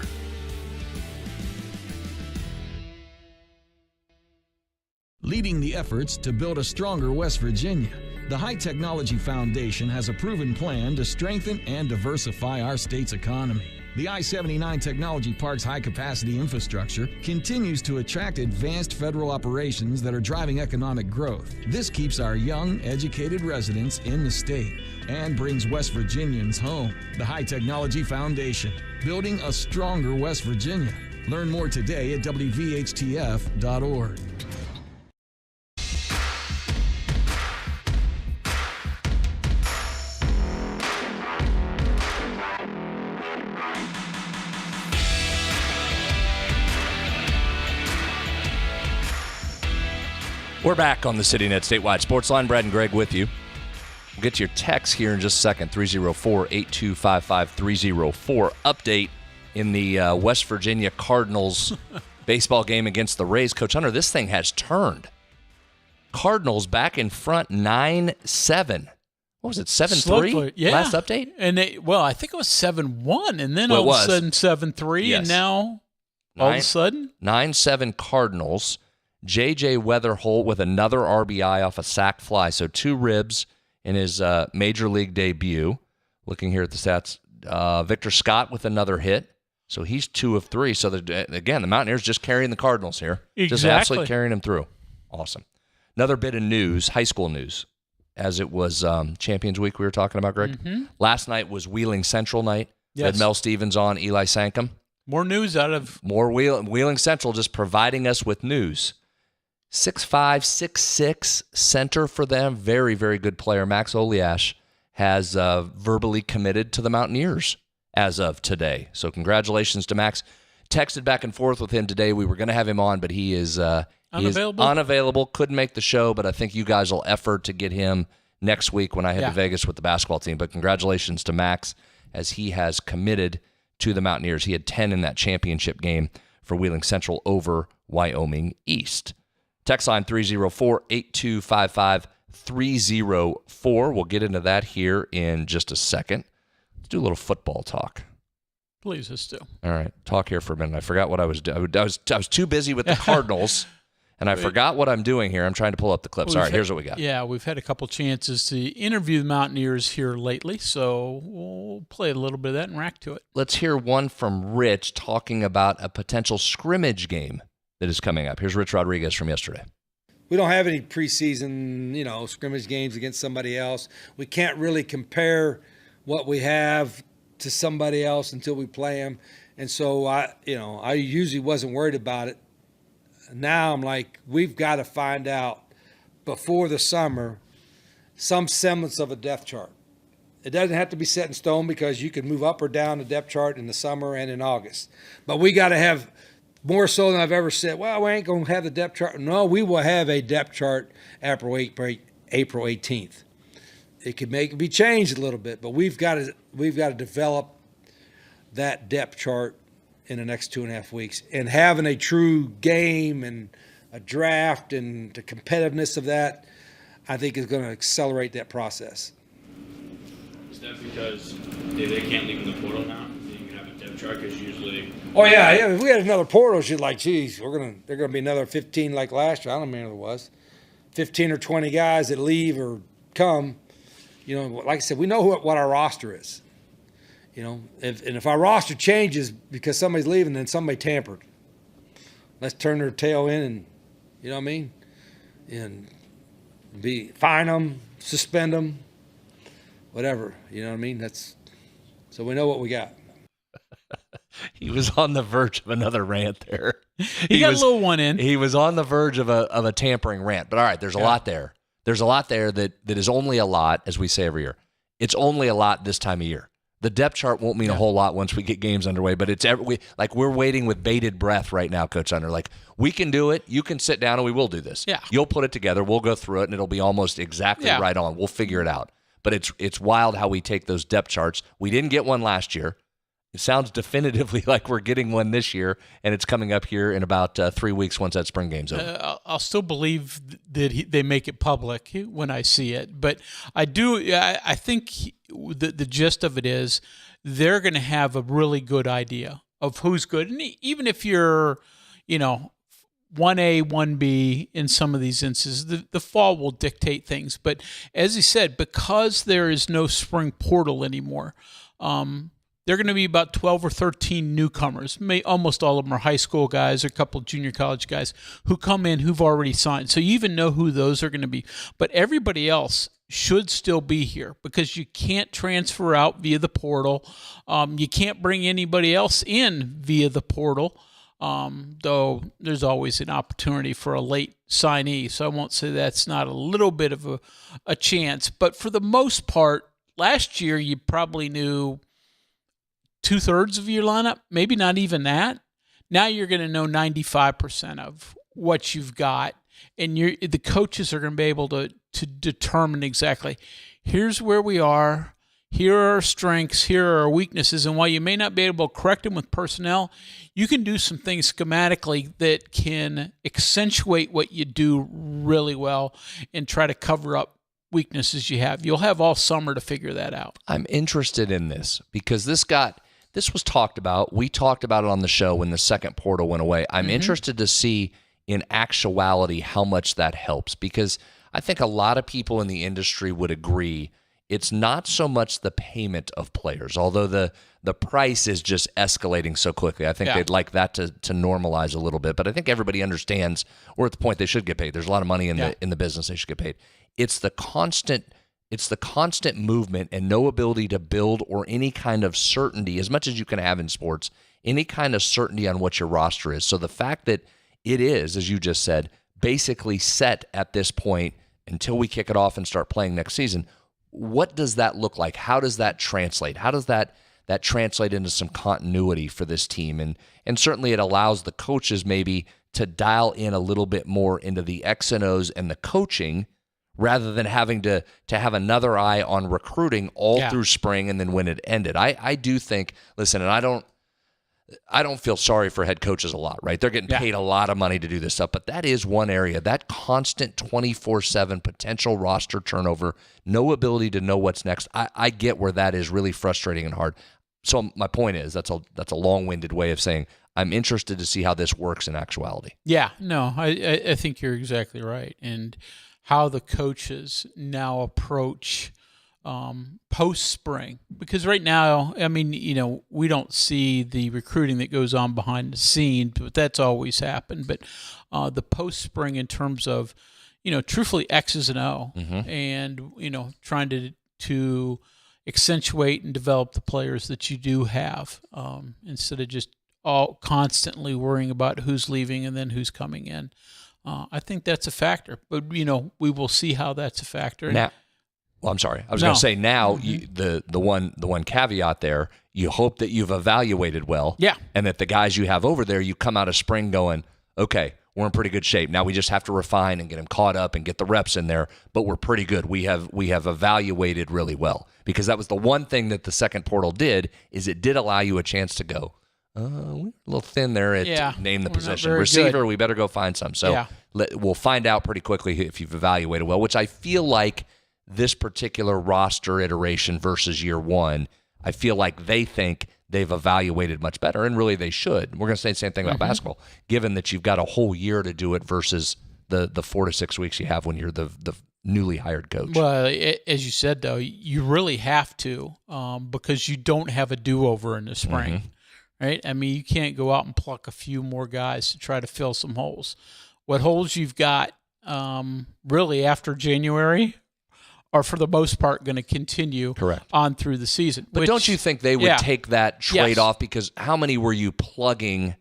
Leading the efforts to build a stronger West Virginia, the High Technology Foundation has a proven plan to strengthen and diversify our state's economy. The I-79 Technology Park's high-capacity infrastructure continues to attract advanced federal operations that are driving economic growth. This keeps our young, educated residents in the state and brings West Virginians home. The High Technology Foundation, building a stronger West Virginia. Learn more today at WVHTF.org. We're back on the CityNet Statewide Sportsline. Brad and Greg with you. We'll get to your text here in just a second, 304-8255-304. Update in the West Virginia Cardinals baseball game against the Rays. Coach Hunter, this thing has turned. Cardinals back in front 9-7. What was it, 7-3? Yeah. Last update? And I think it was 7-1, and then all of a sudden 7-3, yes. And now all of a sudden 9-7 Cardinals. JJ Wetherholt with another RBI off a sac fly, so 2 ribs in his major league debut. Looking here at the stats, Victor Scott with another hit, so he's 2 of 3. So again, the Mountaineers just carrying the Cardinals here, just absolutely carrying them through. Awesome. Another bit of news, high school news, as it was Champions Week we were talking about, Greg. Mm-hmm. Last night was Wheeling Central night. Yes. Had Mel Stevens on, Eli Sankum. More news out of Wheeling Central, just providing us with news. 6'5", 6'6", center for them. Very, very good player. Max Oliash has verbally committed to the Mountaineers as of today. So congratulations to Max. Texted back and forth with him today. We were going to have him on, but he is unavailable. Couldn't make the show, but I think you guys will effort to get him next week when I head to Vegas with the basketball team. But congratulations to Max as he has committed to the Mountaineers. He had 10 in that championship game for Wheeling Central over Wyoming East. Text line 304-8255-304. We'll get into that here in just a second. Let's do a little football talk. Please, let's do. All right, talk here for a minute. I forgot what I was doing. I was too busy with the Cardinals, and I forgot what I'm doing here. I'm trying to pull up the clips. All right, here's what we got. Yeah, we've had a couple chances to interview the Mountaineers here lately, so we'll play a little bit of that and rack to it. Let's hear one from Rich talking about a potential scrimmage game that is coming up. Here's Rich Rodriguez from yesterday. We don't have any preseason, scrimmage games against somebody else. We can't really compare what we have to somebody else until we play them. And so I usually wasn't worried about it. Now I'm like, we've got to find out before the summer some semblance of a depth chart. It doesn't have to be set in stone because you can move up or down the depth chart in the summer and in August. But we got to have more so than I've ever said, well, we ain't going to have the depth chart. No, we will have a depth chart April 18th. It could be changed a little bit, but we've got to develop that depth chart in the next 2.5 weeks. And having a true game and a draft and the competitiveness of that, I think is going to accelerate that process. Is that because they can't leave in the portal now? You can have a depth chart because usually. Oh yeah. If we had another portal, she'd like, geez, they're gonna be another 15 like last year. I don't remember what it was, 15 or 20 guys that leave or come. Like I said, we know what our roster is. If our roster changes because somebody's leaving, then somebody tampered. Let's turn their tail in and, you know what I mean, and fine them, suspend them, whatever. You know what I mean? So we know what we got. He was on the verge of another rant there. He got a little one in. He was on the verge of a tampering rant. But all right, there's a lot there. There's a lot there that is only a lot, as we say every year. It's only a lot this time of year. The depth chart won't mean a whole lot once we get games underway, but we're waiting with bated breath right now, Coach Under. Like, we can do it. You can sit down and we will do this. Yeah. You'll put it together. We'll go through it, and it'll be almost exactly right on. We'll figure it out. But it's wild how we take those depth charts. We didn't get one last year. It sounds definitively like we're getting one this year, and it's coming up here in about 3 weeks once that spring game's over. I'll still believe that they make it public when I see it. But I think the gist of it is they're going to have a really good idea of who's good. And even if you're, 1A, 1B in some of these instances, the fall will dictate things. But as he said, because there is no spring portal anymore, they're going to be about 12 or 13 newcomers. Almost all of them are high school guys or a couple of junior college guys who come in who've already signed. So you even know who those are going to be. But everybody else should still be here because you can't transfer out via the portal. You can't bring anybody else in via the portal, though there's always an opportunity for a late signee. So I won't say that's not a little bit of a chance. But for the most part, last year you probably knew 2/3 of your lineup, maybe not even that. Now you're going to know 95% of what you've got. And the coaches are going to be able to determine exactly, here's where we are, here are our strengths, here are our weaknesses. And while you may not be able to correct them with personnel, you can do some things schematically that can accentuate what you do really well and try to cover up weaknesses you have. You'll have all summer to figure that out. I'm interested in this because this was talked about. We talked about it on the show when the second portal went away. I'm interested to see in actuality how much that helps, because I think a lot of people in the industry would agree it's not so much the payment of players, although the price is just escalating so quickly. I think they'd like that to normalize a little bit, but I think everybody understands we're at the point they should get paid. There's a lot of money in the business. They should get paid. It's the constant movement and no ability to build or any kind of certainty, as much as you can have in sports, any kind of certainty on what your roster is. So the fact that it is, as you just said, basically set at this point until we kick it off and start playing next season, what does that look like? How does that translate? How does that translate into some continuity for this team? And certainly it allows the coaches maybe to dial in a little bit more into the X and O's and the coaching, rather than having to have another eye on recruiting all through spring and then when it ended. I do think, listen, and I don't feel sorry for head coaches a lot, right? They're getting paid a lot of money to do this stuff, but that is one area, that constant 24/7 potential roster turnover, no ability to know what's next. I get where that is really frustrating and hard. So my point is, that's a long-winded way of saying I'm interested to see how this works in actuality. Yeah, no, I think you're exactly right. And how the coaches now approach post-spring. Because right now, I mean, we don't see the recruiting that goes on behind the scenes, but that's always happened. But the post-spring in terms of, truthfully X's and O, and, trying to accentuate and develop the players that you do have, instead of just all constantly worrying about who's leaving and then who's coming in. I think that's a factor, but we will see how that's a factor. Now, well, I'm sorry. I was going to say now the one caveat there. You hope that you've evaluated well, and that the guys you have over there, you come out of spring going, okay, we're in pretty good shape. Now we just have to refine and get them caught up and get the reps in there, but we're pretty good. We have evaluated really well, because that was the one thing that the second portal did, is it did allow you a chance to go, we're a little thin there at name the position. Receiver, good. We better go find some. So we'll find out pretty quickly if you've evaluated well, which I feel like this particular roster iteration versus year one, I feel like they think they've evaluated much better, and really they should. We're going to say the same thing about basketball, given that you've got a whole year to do it versus the 4 to 6 weeks you have when you're the newly hired coach. Well, as you said, though, you really have to, because you don't have a do-over in the spring. Right? I mean, you can't go out and pluck a few more guys to try to fill some holes. What holes you've got really after January are, for the most part, going to continue on through the season. But don't you think they would take that trade-off? Because how many were you plugging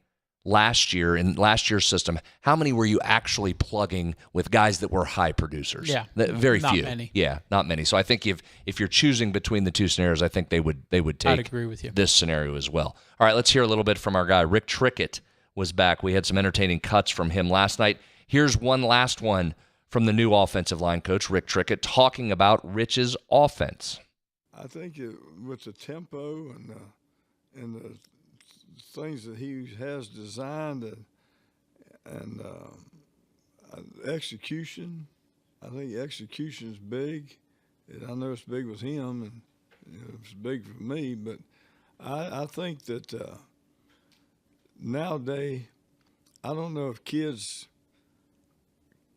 last year in last year's system? How many were you actually plugging with guys that were high producers? Very few. Not many. Yeah, not many. So I think if you're choosing between the two scenarios, I think they would take I'd agree with you. This scenario as well. All right, let's hear a little bit from our guy. Rick Trickett was back. We had some entertaining cuts from him last night. Here's one last one from the new offensive line coach, Rick Trickett, talking about Rich's offense. I think with the tempo and the things that he has designed and execution, I think execution is big. I know it's big with him, and it's big for me, but I think that nowadays, I don't know if kids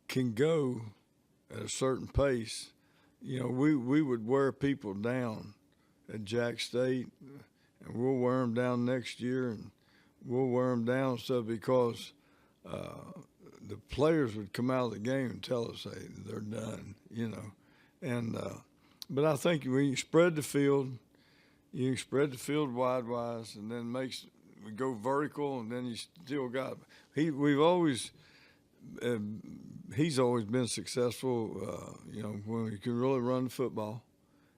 can go at a certain pace. We would wear people down at Jack State, and we'll wear them down next year, and we'll wear them down stuff because the players would come out of the game and tell us, hey, they're done, And but I think when you spread the field, wide-wise, and then we go vertical, and then you still got he's always been successful, when you can really run the football.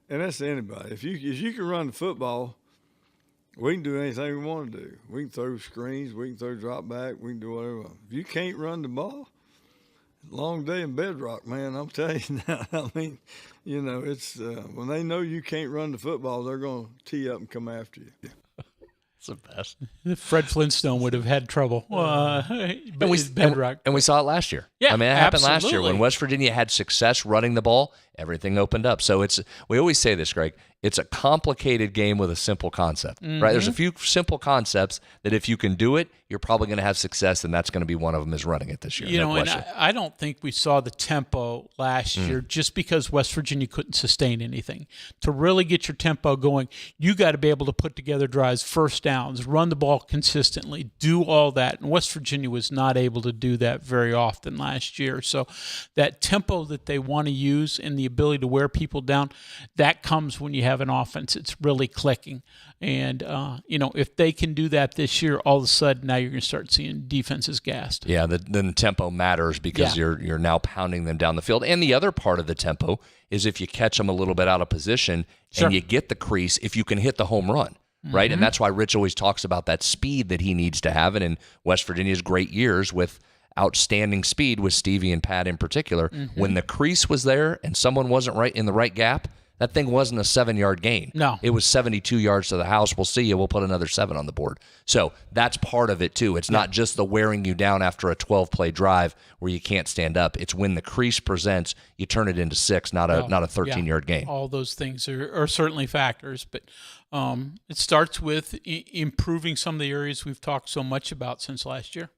And that's anybody. If you can run the football, we can do anything we want to do. We can throw screens, we can throw drop back, we can do whatever. If you can't run the ball, long day in Bedrock, man. I'm telling you now. I mean, you know, it's when they know you can't run the football, they're going to tee up and come after you. It's the best. Fred Flintstone would have had trouble. Bedrock. And we saw it last year. Yeah, I mean, it happened last year absolutely. when West Virginia had success running the ball. Everything opened up. So we always say this, Greg. It's a complicated game with a simple concept, right? There's a few simple concepts that if you can do it, you're probably going to have success, and that's going to be one of them is running it this year. You no know, and question. I don't think we saw the tempo last year just because West Virginia couldn't sustain anything. To really get your tempo going, you got to be able to put together drives, first downs, run the ball consistently, do all that. And West Virginia was not able to do that very often last year. So that tempo that they want to use and the ability to wear people down, that comes when you have an offense. It's really clicking. And, you know, if they can do that this year, all of a sudden now you're going to start seeing defenses gassed. Yeah, then tempo matters because you're now pounding them down the field. And the other part of the tempo is if you catch them a little bit out of position and you get the crease, if you can hit the home run, right? And that's why Rich always talks about that speed that he needs to have. And in West Virginia's great years with outstanding speed with Stevie and Pat in particular, when the crease was there and someone wasn't right in the right gap, that thing wasn't a 7-yard gain. No. It was 72 yards to the house. We'll see you. We'll put another 7 on the board. So that's part of it, too. It's not just the wearing you down after a 12-play drive where you can't stand up. It's when the crease presents, you turn it into 6, not a 13-yard gain. All those things are certainly factors, but it starts with improving some of the areas we've talked so much about since last year.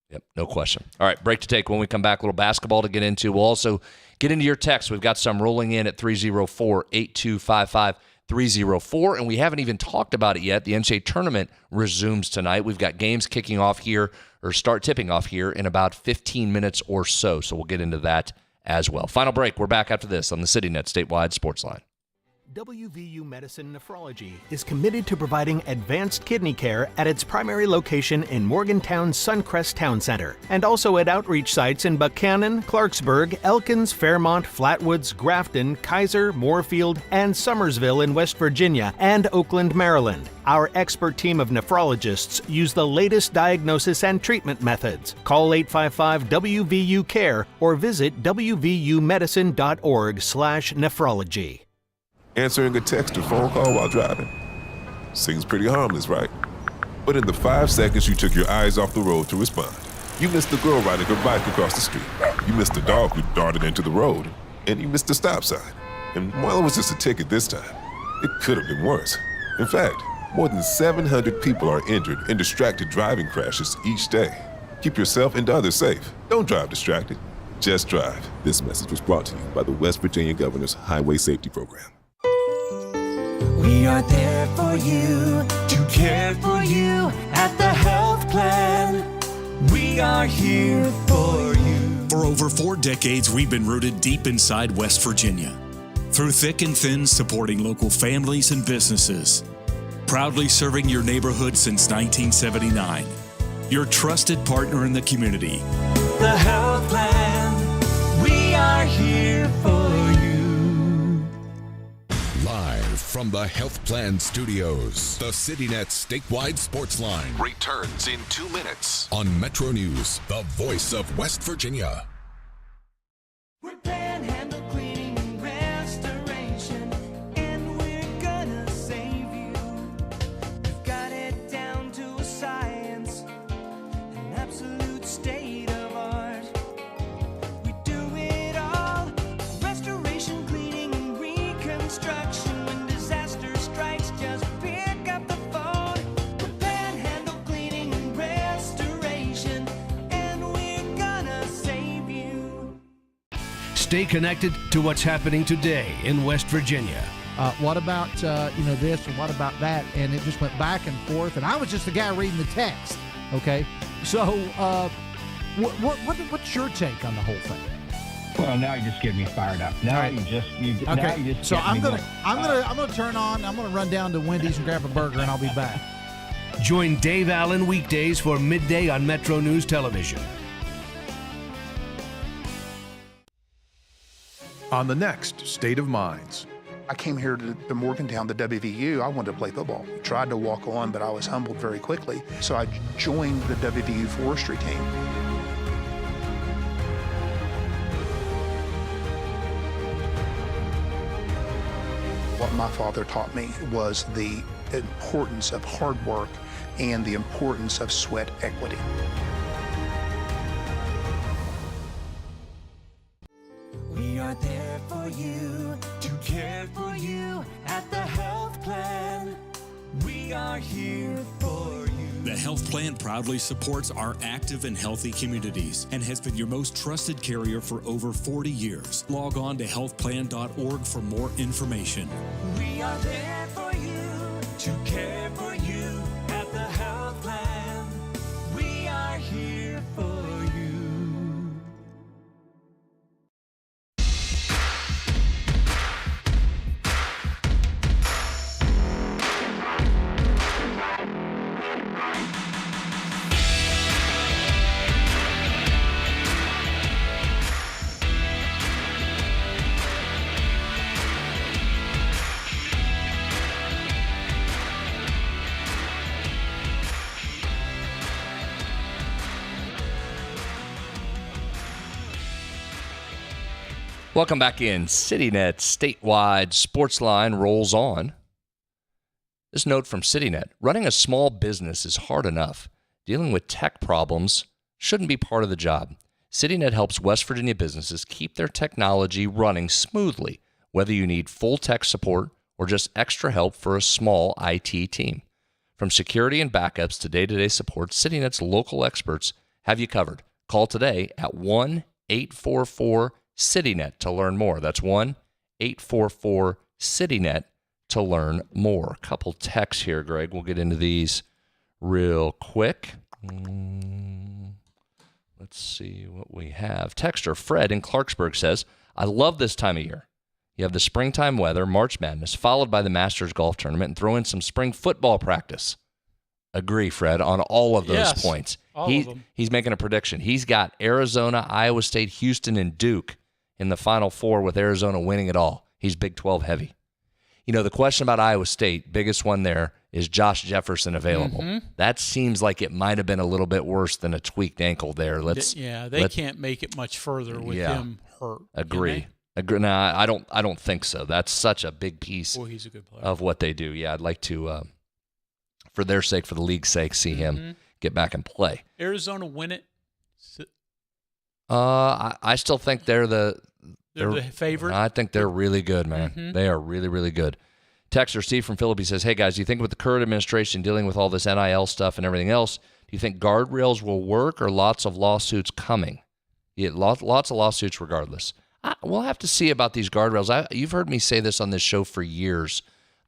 Yep, no question. All right, break to take. When we come back, a little basketball to get into. We'll also get into your text. We've got some rolling in at 304-8255-304, and we haven't even talked about it yet. The NCAA tournament resumes tonight. We've got games kicking off here, or start tipping off here in about 15 minutes or so, so we'll get into that as well. Final break. We're back after this on the CityNet Statewide Sportsline. WVU Medicine Nephrology is committed to providing advanced kidney care at its primary location in Morgantown's Suncrest Town Center, and also at outreach sites in Buchanan, Clarksburg, Elkins, Fairmont, Flatwoods, Grafton, Kaiser, Moorfield, and Summersville in West Virginia, and Oakland, Maryland. Our expert team of nephrologists use the latest diagnosis and treatment methods. Call 855-WVU-CARE or visit wvumedicine.org/nephrology. Answering a text or phone call while driving seems pretty harmless, right? But in the 5 seconds you took your eyes off the road to respond, you missed the girl riding her bike across the street. You missed the dog who darted into the road. And you missed the stop sign. And while it was just a ticket this time, it could have been worse. In fact, more than 700 people are injured in distracted driving crashes each day. Keep yourself and others safe. Don't drive distracted. Just drive. This message was brought to you by the West Virginia Governor's Highway Safety Program. We are there for you, to care for you at the health plan. We are here for you. For over 4 decades, we've been rooted deep inside West Virginia. Through thick and thin, supporting local families and businesses. Proudly serving your neighborhood since 1979. Your trusted partner in the community. The health plan. We are here for you. Live from the Health Plan Studios, the CityNet Statewide Sportsline returns in 2 minutes on Metro News, the voice of West Virginia. We're Panhandle Cleaning and Restoration, and we're gonna save you. We've got it down to a science, an absolute state of art. We do it all, restoration, cleaning, and reconstruction. When disaster strikes, just pick up the phone. We're Panhandle Cleaning and Restoration, and we're gonna save you. Stay connected to what's happening today in West Virginia. What about this and what about that? And it just went back and forth. And I was just the guy reading the text. Okay, so what's your take on the whole thing? Well, now you just get me fired up. Now Right. you just So get I'm me gonna going. turn on. I'm gonna run down to Wendy's and grab a burger, and I'll be back. Join Dave Allen weekdays for midday on Metro News Television. On the next State of Minds. I came here to Morgantown, the WVU. I wanted to play football. Tried to walk on, but I was humbled very quickly. So I joined the WVU forestry team. What my father taught me was the importance of hard work and the importance of sweat equity. We are there for you, to care for you at the health plan. We are here for you. The Health Plan proudly supports our active and healthy communities and has been your most trusted carrier for over 40 years. Log on to healthplan.org for more information. We are there for you, to care for you at the health plan. We are here for you. Welcome back in. CityNet statewide Sportsline rolls on. This note from CityNet. Running a small business is hard enough. Dealing with tech problems shouldn't be part of the job. CityNet helps West Virginia businesses keep their technology running smoothly, whether you need full tech support or just extra help for a small IT team. From security and backups to day-to-day support, CityNet's local experts have you covered. Call today at 1-844-CityNet to learn more. That's 1-844-CityNet to learn more. A couple texts here, Greg. We'll get into these real quick. Let's see what we have. Texter Fred in Clarksburg says, I love this time of year. You have the springtime weather, March Madness, followed by the Masters Golf Tournament, and throw in some spring football practice. Agree, Fred, on all of those points. All of them. He's making a prediction. He's got Arizona, Iowa State, Houston, and Duke in the Final Four with Arizona winning it all. He's Big 12 heavy. You know, the question about Iowa State, biggest one there, is Josh Jefferson available? Mm-hmm. That seems like it might have been a little bit worse than a tweaked ankle there. They can't make it much further with him hurt. Agree. No, I don't think so. That's such a big piece He's a good player. of what they do. Yeah, I'd like to, for their sake, for the league's sake, see him get back and play. Arizona win it. I still think they're the favorite. I think they're really good, man. Mm-hmm. They are really, really good. Texter Steve from Philippi says, hey, guys, do you think with the current administration dealing with all this NIL stuff and everything else, do you think guardrails will work or lots of lawsuits coming? Yeah, lots of lawsuits regardless. We'll have to see about these guardrails. You've heard me say this on this show for years.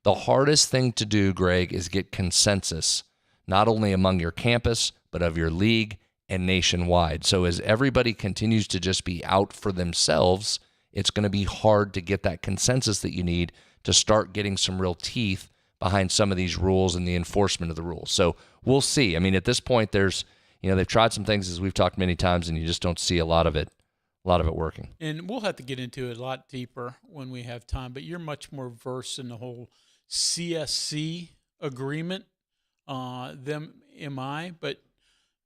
The hardest thing to do, Greg, is get consensus, not only among your campus, but of your league and nationwide. So as everybody continues to just be out for themselves, it's going to be hard to get that consensus that you need to start getting some real teeth behind some of these rules and the enforcement of the rules. So we'll see. I mean, at this point, they've tried some things, as we've talked many times, and you just don't see a lot of it working. And we'll have to get into it a lot deeper when we have time, but you're much more versed in the whole CSC agreement than am I. But,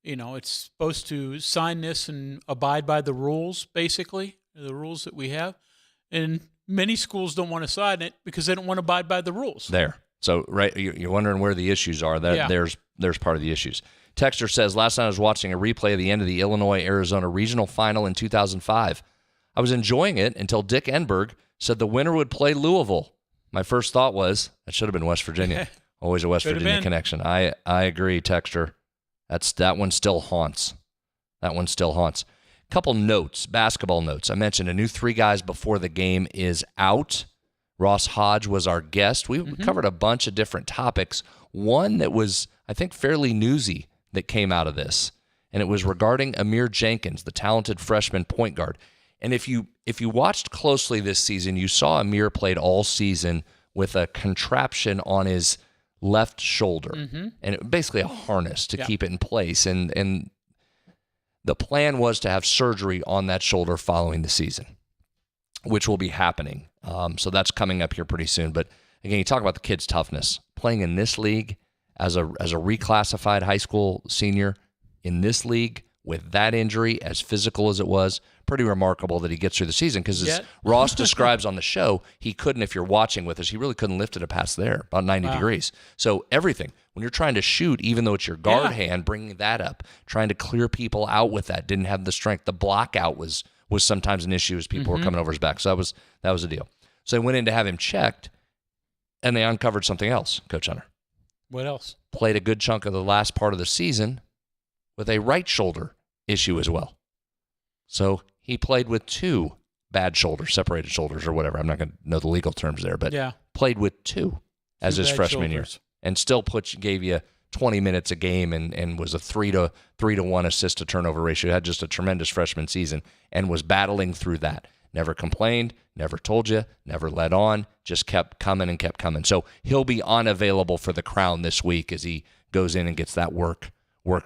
it's supposed to sign this and abide by the rules, basically, the rules that we have. And many schools don't want to sign it because they don't want to abide by the rules. There. So, right, you're wondering where the issues are. There's part of the issues. Texter says, last night I was watching a replay of the end of the Illinois-Arizona regional final in 2005. I was enjoying it until Dick Enberg said the winner would play Louisville. My first thought was, that should have been West Virginia. Always a West Virginia connection. I agree, Texter. That one still haunts. Couple notes, basketball notes. I mentioned a new 3 guys before the game is out. Ross Hodge was our guest. We covered a bunch of different topics. One that was, I think, fairly newsy that came out of this, and it was regarding Amir Jenkins, the talented freshman point guard. And if you watched closely this season, you saw Amir played all season with a contraption on his left shoulder, and basically a harness to keep it in place. And the plan was to have surgery on that shoulder following the season, which will be happening. So that's coming up here pretty soon. But again, you talk about the kid's toughness. Playing in this league as a reclassified high school senior in this league with that injury, as physical as it was, pretty remarkable that he gets through the season because as Ross describes on the show, he couldn't, if you're watching with us, he really couldn't lift it past there, about 90 degrees. So everything, when you're trying to shoot, even though it's your guard hand, bringing that up, trying to clear people out with that, didn't have the strength. The block out was sometimes an issue as people were coming over his back. So that was a deal. So they went in to have him checked, and they uncovered something else, Coach Hunter. What else? Played a good chunk of the last part of the season with a right shoulder issue as well. So he played with 2 bad shoulders, separated shoulders or whatever. I'm not going to know the legal terms there, but played with 2 as his freshman year, and still gave you 20 minutes a game and was a 3 to 1 assist to turnover ratio. Had just a tremendous freshman season and was battling through that. Never complained, never told you, never let on, just kept coming and kept coming. So he'll be unavailable for the Crown this week as he goes in and gets that work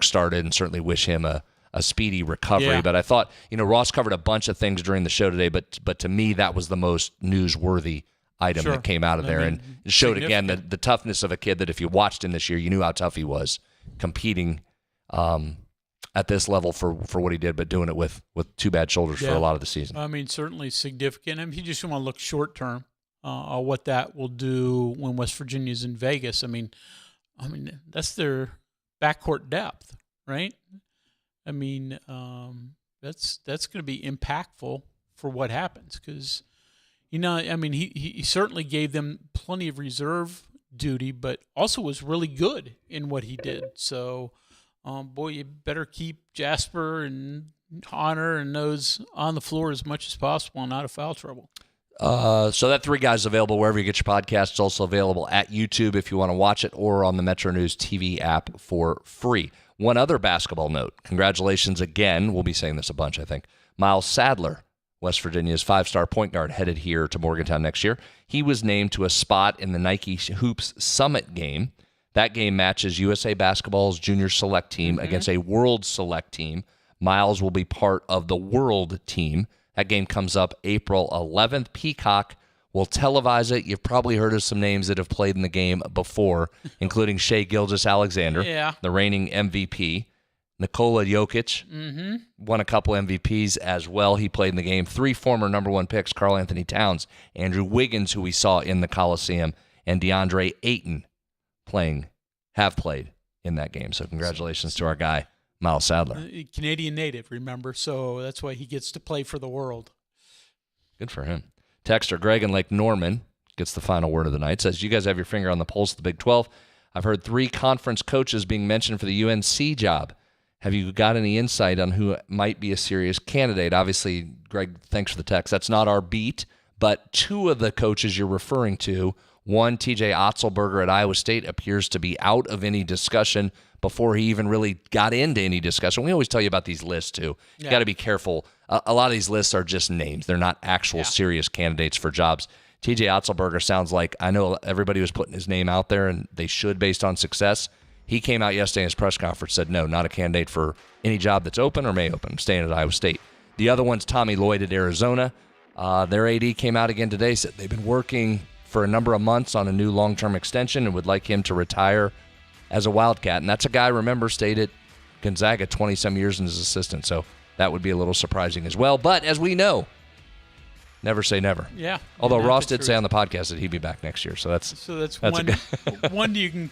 started, and certainly wish him a speedy recovery. Yeah. But I thought, Ross covered a bunch of things during the show today, but to me, that was the most newsworthy item that came out of there. And it showed again the toughness of a kid that if you watched him this year, you knew how tough he was competing at this level for what he did, but doing it with 2 bad shoulders for a lot of the season. I mean, certainly significant. I mean, you just want to look short term what that will do when West Virginia's in Vegas. I mean, that's their backcourt depth, right? I mean, that's going to be impactful for what happens because, he certainly gave them plenty of reserve duty, but also was really good in what he did. So, boy, you better keep Jasper and Honor and those on the floor as much as possible and out of foul trouble. So that 3 guys available wherever you get your podcasts. It's also available at YouTube if you want to watch it or on the Metro News TV app for free. One other basketball note. Congratulations again. We'll be saying this a bunch, I think. Miles Sadler, West Virginia's 5-star point guard, headed here to Morgantown next year. He was named to a spot in the Nike Hoops Summit game. That game matches USA Basketball's junior select team against a world select team. Miles will be part of the world team. That game comes up April 11th. Peacock will televise it. You've probably heard of some names that have played in the game before, including Shai Gilgeous-Alexander, the reigning MVP. Nikola Jokic won a couple MVPs as well. He played in the game. 3 former number 1 picks, Karl Anthony Towns, Andrew Wiggins, who we saw in the Coliseum, and DeAndre Ayton have played in that game. So congratulations to our guy, Miles Sadler. Canadian native, remember? So that's why he gets to play for the world. Good for him. Texter Greg in Lake Norman gets the final word of the night. Says, you guys have your finger on the pulse of the Big 12. I've heard 3 conference coaches being mentioned for the UNC job. Have you got any insight on who might be a serious candidate? Obviously, Greg, thanks for the text. That's not our beat, but 2 of the coaches you're referring to, one, TJ Otzelberger at Iowa State, appears to be out of any discussion before he even really got into any discussion. We always tell you about these lists, too. You got to be careful. A lot of these lists are just names. They're not actual serious candidates for jobs. TJ Otzelberger sounds like, I know everybody was putting his name out there, and they should based on success. He came out yesterday in his press conference, said, no, not a candidate for any job that's open or may open. I'm staying at Iowa State. The other one's Tommy Lloyd at Arizona. Their AD came out again today, said they've been working for a number of months on a new long-term extension and would like him to retire as a Wildcat. And that's a guy, remember, stayed at Gonzaga 20-some years as assistant. So that would be a little surprising as well. But as we know, never say never. Yeah. Although Ross did say on the podcast that he'd be back next year. So that's one you can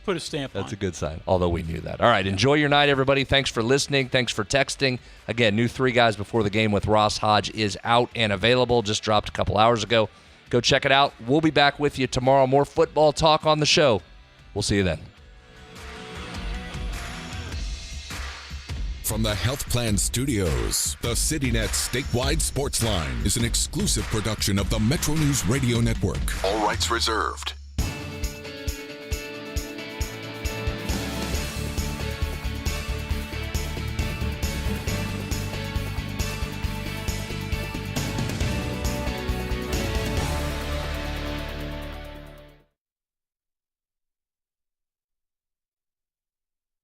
put a stamp on. That's a good sign, although we knew that. All right, enjoy your night, everybody. Thanks for listening. Thanks for texting. Again, new 3 guys before the game with Ross Hodge is out and available. Just dropped a couple hours ago. Go check it out. We'll be back with you tomorrow. More football talk on the show. We'll see you then. From the Health Plan Studios, the CityNet statewide Sportsline is an exclusive production of the Metro News Radio Network. All rights reserved.